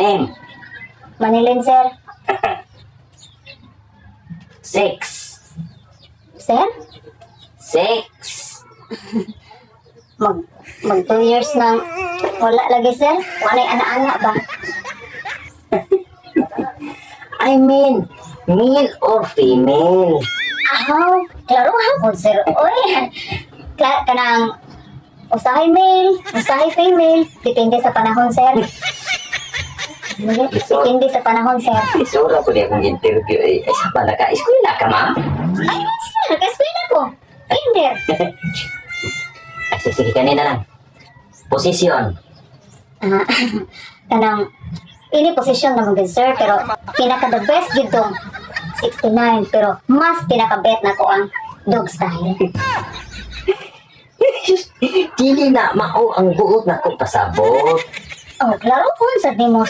Name. Manilin, sir. 6. Sir? 6. Mag 2 years na wala lagi, sir. Walay ana-ana ba? I mean, male or female? Ahaw, klaro hapon, sir. Oy, kanang usahay male, usahay female. Depende sa panahon, sir. Depende sa panahon, sir. Isura ko niya kung interview. Sa pala ka, eskwela ka, ma'am? Ay, sir, kaswila ko. Kinder. Ay, sige, kanina lang. Position. Ah, kanang ini posisyon naman din, sir, pero pinaka the best dito 69, pero mas pinaka-bet na ko ang dog style. Dili na mao ang buot na ko pasabot. Oh, klaro po sa mo, sir.